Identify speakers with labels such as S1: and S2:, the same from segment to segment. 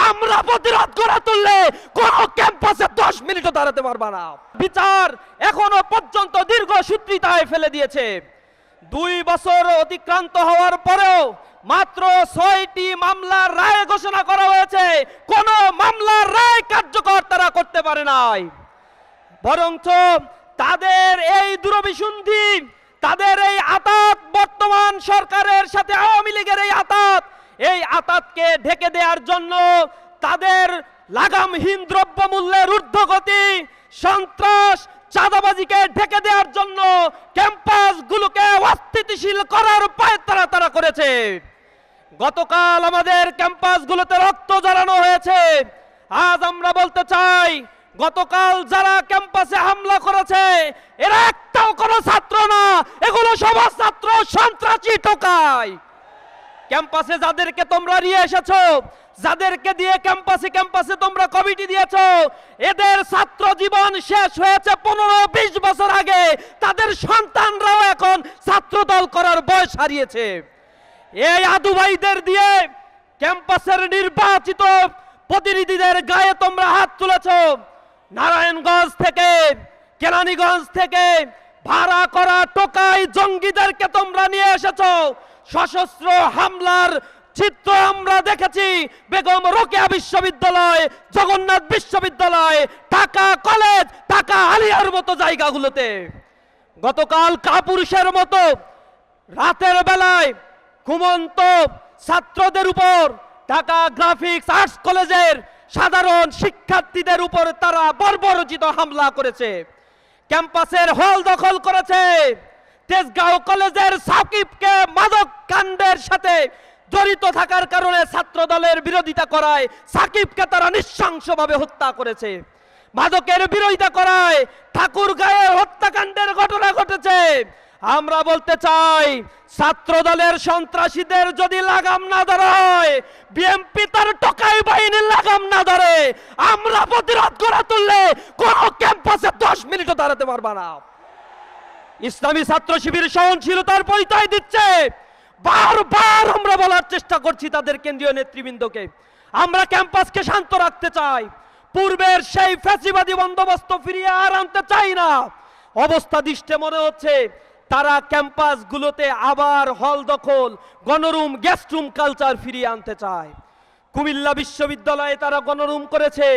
S1: আমরা প্রতিরোধ করে তুললে কোন ক্যাম্পাসে 10 মিনিটও দাঁড়াতে পারবে না। বিচার এখনো পর্যন্ত দীর্ঘসূত্রিতায় ফেলে দিয়েছে। 2 বছর অতিক্রান্ত হওয়ার পরেও মাত্র 6টি মামলার রায় ঘোষণা করা হয়েছে, কোন মামলার রায় কার্যকর তারা করতে পারে নাই। বরঞ্চ তাদের এই দুরভিসন্ধি, তাদের এই আতাত, বর্তমান সরকারের সাথে আওয়ামী লীগের এই আতাতকে ঢেকে দেওয়ার জন্য তাদের লাগামহীন দ্রব্যমূল্যের ঊর্ধ্বগতি, সন্ত্রাস, চাঁদাবাজিকে ঢেকে দেওয়ার জন্য ক্যাম্পাসগুলোকে অস্থিতিশীল করার পায়তারা তারা করেছে। গতকাল আমাদের ক্যাম্পাসগুলোতে রক্ত ঝরানো হয়েছে। আজ আমরা বলতে চাই, গতকাল যারা ক্যাম্পাসে হামলা করেছে এরা একটাও কোনো ছাত্র না, এগুলো সব ছাত্র সন্ত্রাসী টোকায়। ক্যাম্পাসে যাদেরকে তোমরা নিয়ে এসেছো, যাদেরকে দিয়ে ক্যাম্পাসে তোমরা কমিটি দিয়েছো, এদের ছাত্র জীবন শেষ হয়েছে 15-20 বছর আগে। তাদের সন্তানরাও এখন ছাত্র দল করার বয়স হারিয়েছে। এই আদু ভাইদের দিয়ে ক্যাম্পাসের নির্বাচিত প্রতিনিধিদের গায়ে তোমরা হাত তুলেছো। নারায়ণগঞ্জ থেকে, কেরানীগঞ্জ থেকে ভাড়া করা টোকাই জঙ্গিদেরকে তোমরা নিয়ে এসেছো। সশস্ত্র হামলার চিত্র আমরা দেখেছি বেগম রোকেয়া বিশ্ববিদ্যালয়, জগন্নাথ বিশ্ববিদ্যালয়, ঢাকা কলেজ, ঢাকা আলিয়ার মতো জায়গাগুলোতে। গতকাল কাপুরুষের মতো রাতের বেলায় ঘুমন্ত ছাত্রদের উপর, ঢাকা গ্রাফিক্স আর্টস কলেজের সাধারণ শিক্ষার্থীদের উপর তারা বর্বরোচিত হামলা করেছে। ক্যাম্পাসের হল দখল করেছে। তেজগাঁও কলেজের সাকিবকে মাদক কাণ্ডের সাথে জড়িত থাকার কারণে ছাত্র দলের বিরোধিতা করায় সাকিবকে তারা নৃশংসভাবে হত্যা করেছে। মাদকের বিরোধিতা করায় ঠাকুরগাঁয়ে হত্যাকাণ্ডের ঘটনা ঘটেছে। আমরা বলতে চাই, ছাত্র দলের সন্ত্রাসীদের যদি লাগাম না ধরা হয়, বিএনপি তার টোকাই বাহিনীর লাগাম না ধরে, আমরা প্রতিরোধ করে তুললে কোন ক্যাম্পাসে 10 মিনিটও দাঁড়াতে পারবে না। ইসলামী ছাত্র শিবির সহনশীলতার পরিচয় দিচ্ছে। বারবার আমরা বলার চেষ্টা করছি তাদের কেন্দ্রীয় নেতৃবৃন্দকে, আমরা ক্যাম্পাসকে শান্ত রাখতে চাই। পূর্বের সেই ফ্যাসিবাদী বন্দোবস্ত ফিরিয়ে আর আনতে চাই না। অবস্থা দৃষ্টে মনে হচ্ছে তারা ক্যাম্পাসগুলোতে আবার হল দখল, গণরুম, গেস্টরুম কালচার ফিরিয়ে আনতে চায়। কুমিল্লা বিশ্ববিদ্যালয়ে তারা গণরুম করেছে।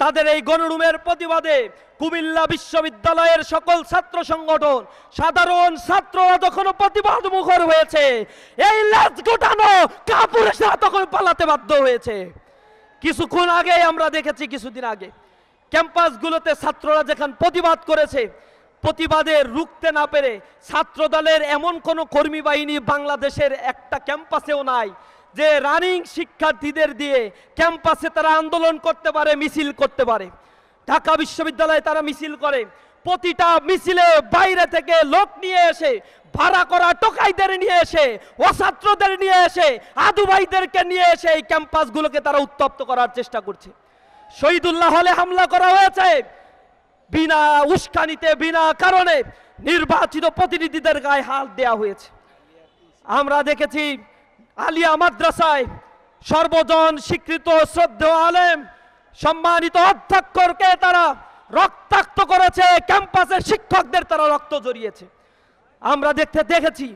S1: তাদের এই গণরুমের প্রতিবাদে কুমিল্লা বিশ্ববিদ্যালয়ের সকল ছাত্র সংগঠন, সাধারণ ছাত্ররা যখন প্রতিবাদ মুখর হয়েছে, এই লাশ গোটানো কাপুরুষরা তখন পালাতে বাধ্য হয়েছে। কিছুক্ষণ আগে আমরা দেখেছি, কিছুদিন আগে ক্যাম্পাসগুলোতে ছাত্ররা যেখানে প্রতিবাদ করেছে, প্রতিবাদে রুখতে না পেরে ছাত্র দলের এমন কোনো কর্মী বাহিনী বাংলাদেশের একটা ক্যাম্পাসেও নাই যে রানিং শিক্ষার্থীদের দিয়ে ক্যাম্পাসে তারা আন্দোলন করতে পারে, মিছিল করতে পারে। ঢাকা বিশ্ববিদ্যালয়ে তারা মিছিল করে, প্রতিটা মিছিলে বাইরে থেকে লোক নিয়ে এসে, ভাড়া করা টোকাইদের নিয়ে এসে, অছাত্রদের নিয়ে এসে, আদু ভাইদেরকে নিয়ে এসে এই ক্যাম্পাসগুলোকে তারা উত্তপ্ত করার চেষ্টা করছে। শহীদুল্লাহ হলে হামলা করা হয়েছে, বিনা উস্কানিতে, বিনা কারণে নির্বাচিত প্রতিনিধিদের গায়ে হাত দেওয়া হয়েছে। আমরা দেখেছি আলিয়া মাদ্রাসায় সর্বজন স্বীকৃত শ্রদ্ধেয় আলেম, সম্মানিত অধ্যক্ষকে তারা রক্তাক্ত করেছে, ক্যাম্পাসের শিক্ষকদের তারা রক্ত জড়িয়েছে। আমরা দেখেছি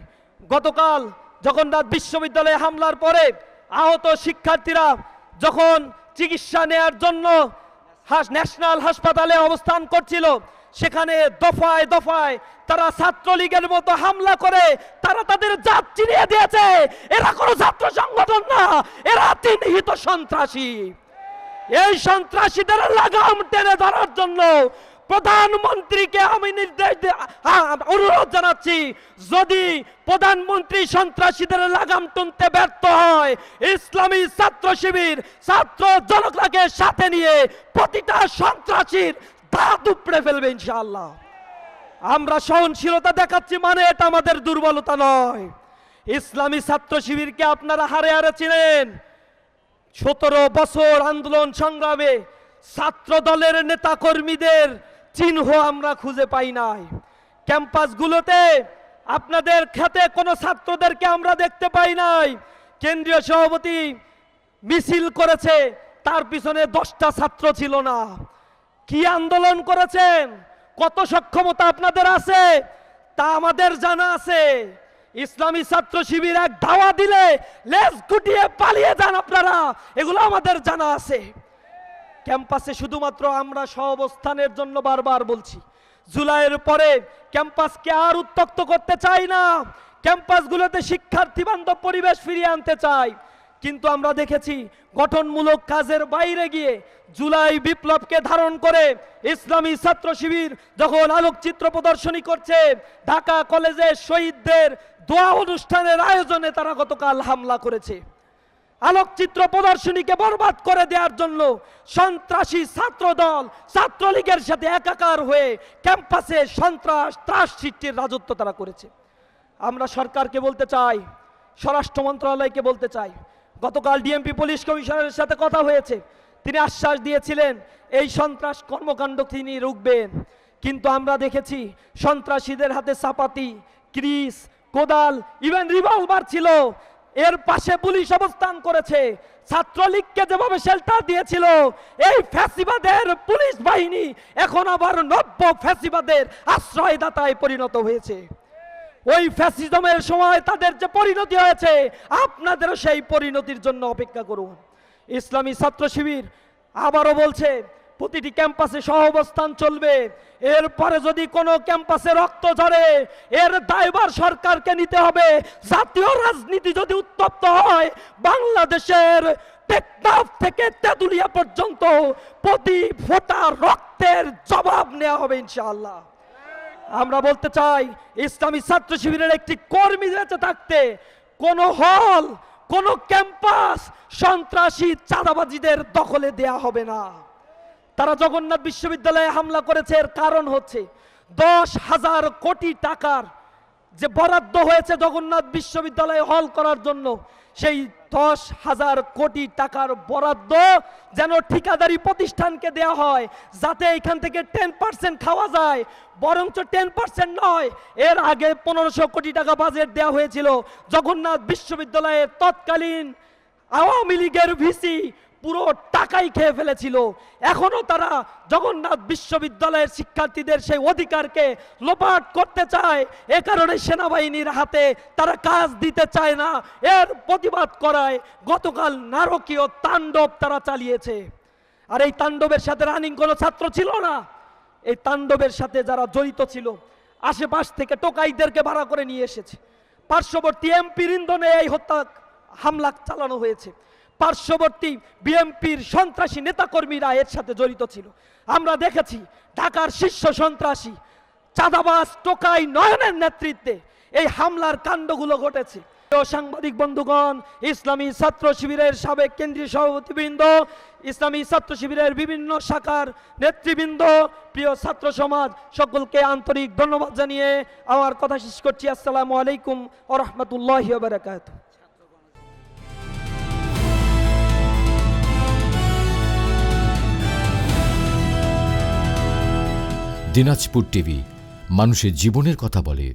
S1: গতকাল জগন্নাথ বিশ্ববিদ্যালয়ে হামলার পরে আহত শিক্ষার্থীরা যখন চিকিৎসা নেয়ার জন্য ন্যাশনাল হাসপাতালে অবস্থান করছিল, সেখানে দফায় দফায় তারা ছাত্রলীগের মতো হামলা করে তারা তাদের জাত চিনিয়ে দিয়েছে। এরা কোনো ছাত্র সংগঠন না, এরা চিহ্নিত সন্ত্রাসী। এই সন্ত্রাসীদের লাগাম টেনে ধরার জন্য প্রধানমন্ত্রীকে আমি অনুরোধ জানাচ্ছি, যদি প্রধানমন্ত্রী সন্ত্রাসীদের লাগাম টানতে ব্যর্থ হয়, ইসলামী ছাত্র শিবির ছাত্র জনতাকে সাথে নিয়ে প্রতিটা সন্ত্রাসীর দাঁত উপড়ে ফেলবে ইনশাআল্লাহ। আমরা সহনশীলতা দেখাচ্ছি মানে এটা আমাদের দুর্বলতা নয়। ইসলামী ছাত্র শিবিরকে আপনারা হারে হারে চিনেন। 17 বছর আন্দোলন সংগ্রামে ছাত্র দলের নেতা কর্মীদের চিহ্ন আমরা খুঁজে পাই নাই। ক্যাম্পাসগুলোতে আপনাদের খাতে কোনো ছাত্রদেরকে আমরা দেখতে পাই নাই। কেন্দ্রীয় সভাপতি মিছিল করেছে, তার পিছনে 10টা ছাত্র ছিল না। কি আন্দোলন করেছেন, কত সক্ষমতা আপনাদের আছে তা আমাদের জানা আছে। ইসলামী ছাত্র শিবির এক ধাওয়া দিলে লেজ গুটিয়ে পালিয়ে যান আপনারা, এগুলো আমাদের জানা আছে। ক্যাম্পাসে শুধুমাত্র আমরা সহাবস্থানের জন্য বারবার বলছি, জুলাইয়ের পরে ক্যাম্পাসকে আর উত্তক্ত করতে চাই না, ক্যাম্পাসগুলোতে শিক্ষার্থী বান্ধব পরিবেশ ফিরিয়ে আনতে চাই। কিন্তু আমরা দেখেছি গঠনমূলক কাজের বাইরে গিয়ে জুলাই বিপ্লবকে ধারণ করে ইসলামী ছাত্র শিবির যখন আলোকচিত্র প্রদর্শনী করছে, ঢাকা কলেজে শহীদদের দোয়া অনুষ্ঠানের আয়োজনে তারা গতকাল হামলা করেছে। আলোকচিত্র প্রদর্শনীকে বরবাদ করে দেওয়ার জন্য সন্ত্রাসী ছাত্র দল ছাত্রলীগের সাথে একাকার হয়ে ক্যাম্পাসে সন্ত্রাস ত্রাস সৃষ্টির রাজত্ব তারা করেছে। আমরা সরকারকে বলতে চাই, স্বরাষ্ট্র মন্ত্রণালয়কে বলতে চাই, গতকাল ডিএমপি পুলিশ কমিশনারের সাথে কথা হয়েছে, তিনি আশ্বাস দিয়েছিলেন এই সন্ত্রাস কর্মকাণ্ড তিনি রুখবেন। কিন্তু আমরা দেখেছি সন্ত্রাসীদের হাতে চাপাতি, ক্রিস, কোদাল, ইভেন রিভলভার ছিল। এর পাশে পুলিশ অবস্থান করেছে। ছাত্রলীগকে যেভাবে শেল্টার দিয়েছিল এই ফ্যাসিবাদের পুলিশ বাহিনী এখন আবার নব্য ফ্যাসিবাদের আশ্রয়দাতায় পরিণত হয়েছে। ওই ফ্যাসিজমের সময় তাদের যে পরিণতি হয়েছে, আপনাদেরও সেই পরিণতির জন্য অপেক্ষা করুন। ইসলামী ছাত্র শিবির আবারও বলছে প্রতিটি ক্যাম্পাসে সহাবস্থান চলবে। এরপরে যদি কোনো ক্যাম্পাসে রক্ত ঝরে এর দায়ভার সরকারকে নিতে হবে। জাতীয় রাজনীতি যদি উত্তপ্ত হয়, বাংলাদেশের টেকনাফ থেকে তেঁতুলিয়া পর্যন্ত প্রতি ফোঁটা রক্তের জবাব নেওয়া হবে ইনশাআল্লাহ। আমরা বলতে চাই ইসলামী ছাত্র শিবিরের একটি কর্মী বেঁচে থাকতে কোন হল, কোন ক্যাম্পাস সন্ত্রাসী চাঁদাবাজিদের দখলে দেয়া হবে না। তারা জগন্নাথ বিশ্ববিদ্যালয়ে হামলা করেছে, এর কারণ হচ্ছে 10,000 কোটি টাকার যে বরাদ্দ হয়েছে জগন্নাথ বিশ্ববিদ্যালয়ে হল করার জন্য, সেই 10,000 কোটি টাকার বরাদ্দ যেন ঠিকাদারি প্রতিষ্ঠানকে দেয়া হয়, যাতে এখান থেকে 10% খাওয়া যায়। বরঞ্চ 10% নয়, এর আগে 1500 কোটি টাকা বাজেট দেওয়া হয়েছিল জগন্নাথ বিশ্ববিদ্যালয়ের তৎকালীন আওয়ামী লীগের ভিসি পুরো টাকাই খেয়ে ফেলেছিল। এখনো তারা জগন্নাথ বিশ্ববিদ্যালয়ের শিক্ষার্থীদের সেই অধিকারকে লোপাট করতে চায়। এ কারণে সেনাবাহিনীর হাতে তারা কাজ দিতে চায় না। এর প্রতিবাদ করায় গতকাল নারকীয় তাণ্ডব তারা চালিয়েছে। আর এই তাণ্ডবের সাথে রানিং কোনো ছাত্র ছিল না। এই তাণ্ডবের সাথে যারা জড়িত ছিল আশেপাশ থেকে টোকাইদেরকে ভাড়া করে নিয়ে এসেছে। পার্শ্ববর্তী এমপির ইন্ধনে এই হত্যা হামলা চালানো হয়েছে। পার্শ্ববর্তী বিএনপির সন্ত্রাসী নেতাকর্মীরা এর সাথে জড়িত ছিল। আমরা দেখেছি ঢাকার শীর্ষ সন্ত্রাসী চাঁদাবাজ টোকাই নয়নের নেতৃত্বে এই হামলার কাণ্ডগুলো ঘটেছে। সাংবাদিক বন্ধুগণ, ইসলামী ছাত্র শিবিরের সাবেক কেন্দ্রীয় সভাপতিবৃন্দ, ইসলামী ছাত্র শিবিরের বিভিন্ন শাখার নেতৃবৃন্দ, প্রিয় ছাত্র সমাজ, সকলকে আন্তরিক ধন্যবাদ জানিয়ে আমার কথা শেষ করছি। আসসালামু আলাইকুম ওয়া রাহমাতুল্লাহি ওয়া বারাকাতুহু।
S2: দিনাজপুর টিভি, মানুষের জীবনের কথা বলে।